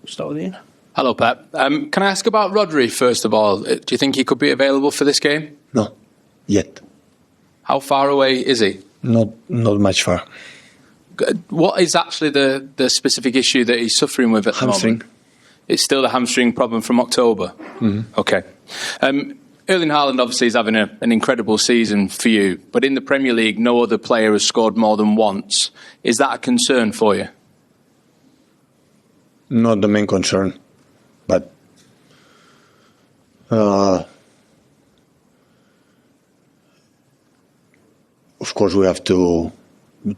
Start with Ian. Hello, Pep. Can I ask about Rodri, first of all? Do you think he could be available for this game? No, yet. How far away is he? Not much far. What is actually the specific issue that he's suffering with at the Hamstring. moment? It's still the hamstring problem from October? Mm-hmm. Okay. Erling Haaland obviously is having an incredible season for you, but in the Premier League, no other player has scored more than once. Is that a concern for you? Not the main concern, but of course we have two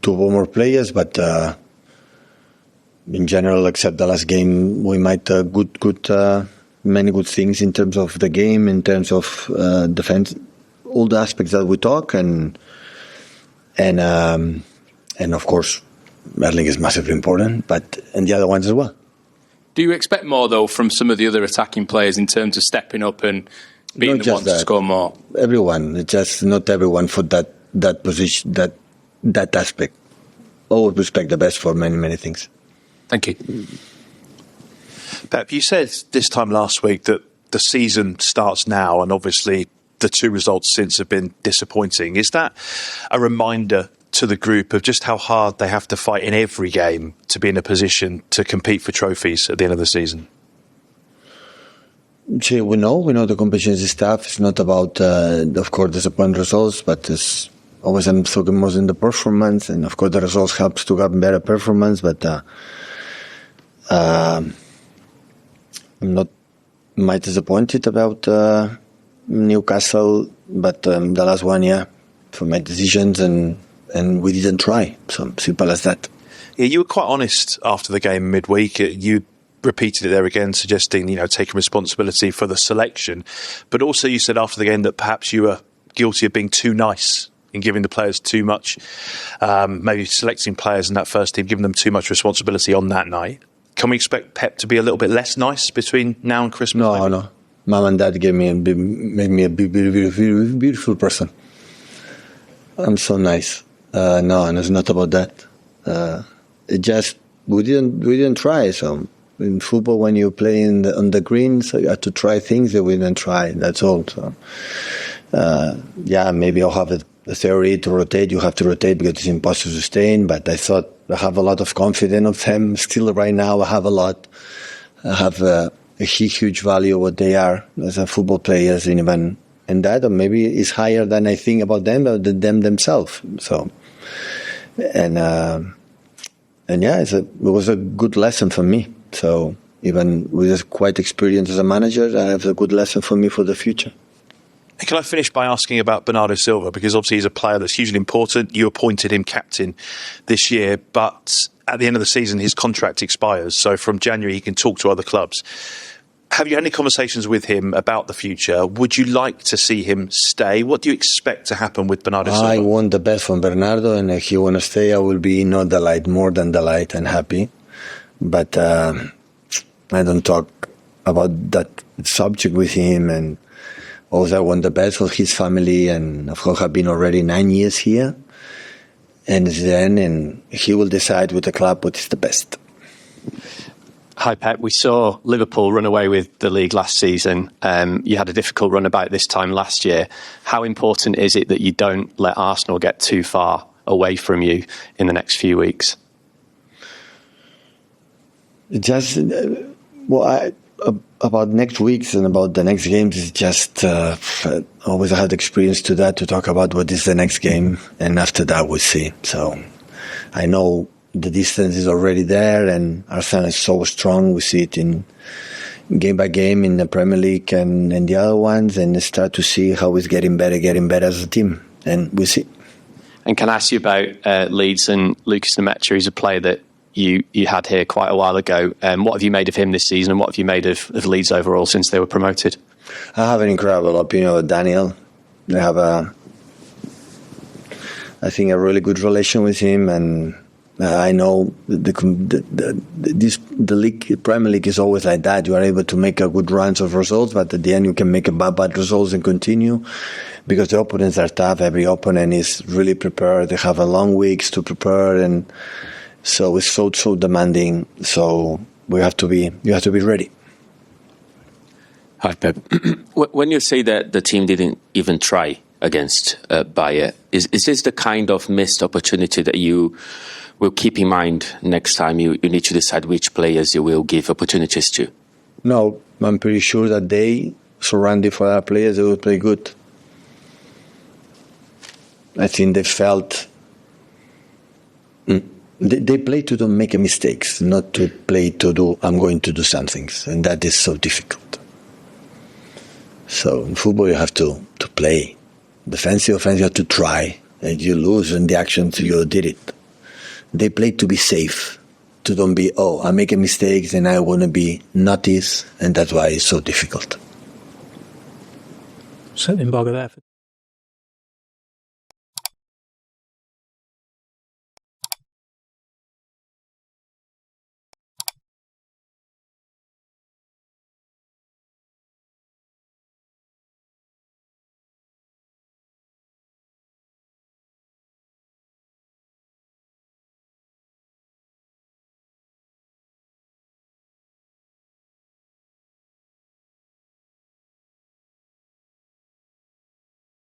more players, but in general, except the last game, we might many good things in terms of the game, in terms of defense, all the aspects that we talk, and of course, Erling is massively important, and the other ones as well. Do you expect more, though, from some of the other attacking players in terms of stepping up and being the ones to score more? Everyone, just not everyone for that position, that aspect. Always respect the best for many, many things. Thank you. Pep, you said this time last week that the season starts now, and obviously the two results since have been disappointing. Is that a reminder to the group of just how hard they have to fight in every game to be in a position to compete for trophies at the end of the season? See, we know the competition is tough. It's not about, of course, disappointing results, but it's always I'm talking more in the performance, and of course the results helps to have better performance, but I'm not much disappointed about Newcastle, but the last one, for my decisions, and we didn't try. So simple as that. Yeah, you were quite honest after the game midweek. You repeated it there again, suggesting, taking responsibility for the selection. But also you said after the game that perhaps you were guilty of being too nice in giving the players too much, maybe selecting players in that first team, giving them too much responsibility on that night. Can we expect Pep to be a little bit less nice between now and Christmas? No. Mom and Dad made me a beautiful person. I'm so nice. No, and it's not about that. It just we didn't try. So in football, when you play on the green, so you have to try things that we didn't try. That's all. So maybe I'll have a theory to rotate. You have to rotate because it's impossible to stay in. But I thought I have a lot of confidence of them. Still, right now, I have a lot. I have a huge value what they are as a football players, and that, or maybe is higher than I think about them, than them themselves. So, it was a good lesson for me. So even with quite experience as a manager, I have a good lesson for me for the future. Can I finish by asking about Bernardo Silva? Because obviously he's a player that's hugely important. You appointed him captain this year, but at the end of the season, his contract expires. So from January, he can talk to other clubs. Have you had any conversations with him about the future? Would you like to see him stay? What do you expect to happen with Bernardo Silva? I want the best from Bernardo, and if he want to stay, I will be not delighted, more than delighted and happy. But I don't talk about that subject with him, and also I want the best for his family, and of course I've been already 9 years here, and he will decide with the club what is the best. Hi Pep, we saw Liverpool run away with the league last season. You had a difficult run about this time last year. How important is it that you don't let Arsenal get too far away from you in the next few weeks? Just about next weeks and about the next games is just always I had experience to that, to talk about what is the next game, and after that we'll see. So I know the distance is already there, and Arsenal is so strong. We see it in game by game in the Premier League and the other ones, and start to see how it's getting better as a team, and we'll see. And can I ask you about Leeds and Lucas Nemecha? He's a player that you had here quite a while ago. What have you made of him this season, and what have you made of Leeds overall since they were promoted? I have an incredible opinion of Daniel. I have I think a really good relation with him, and I know the league, Premier League is always like that. You are able to make a good runs of results, but at the end you can make a bad results and continue, because the opponents are tough. Every opponent is really prepared. They have a long weeks to prepare, and so it's so demanding. So you have to be ready. Hi, Pep. When you say that the team didn't even try against Bayern, is this the kind of missed opportunity that you will keep in mind next time you need to decide which players you will give opportunities to? No, I'm pretty sure that they surrounded for other players, they will play good. I think they felt they play to don't make mistakes, not to play to do I'm going to do something, and that is so difficult. So in football you have to play. Defensive, offensive, you have to try. And you lose in the actions, you did it. They play to be safe, to don't be, I'm making mistakes and I want to be noticed, and that's why it's so difficult. Set the embargo there.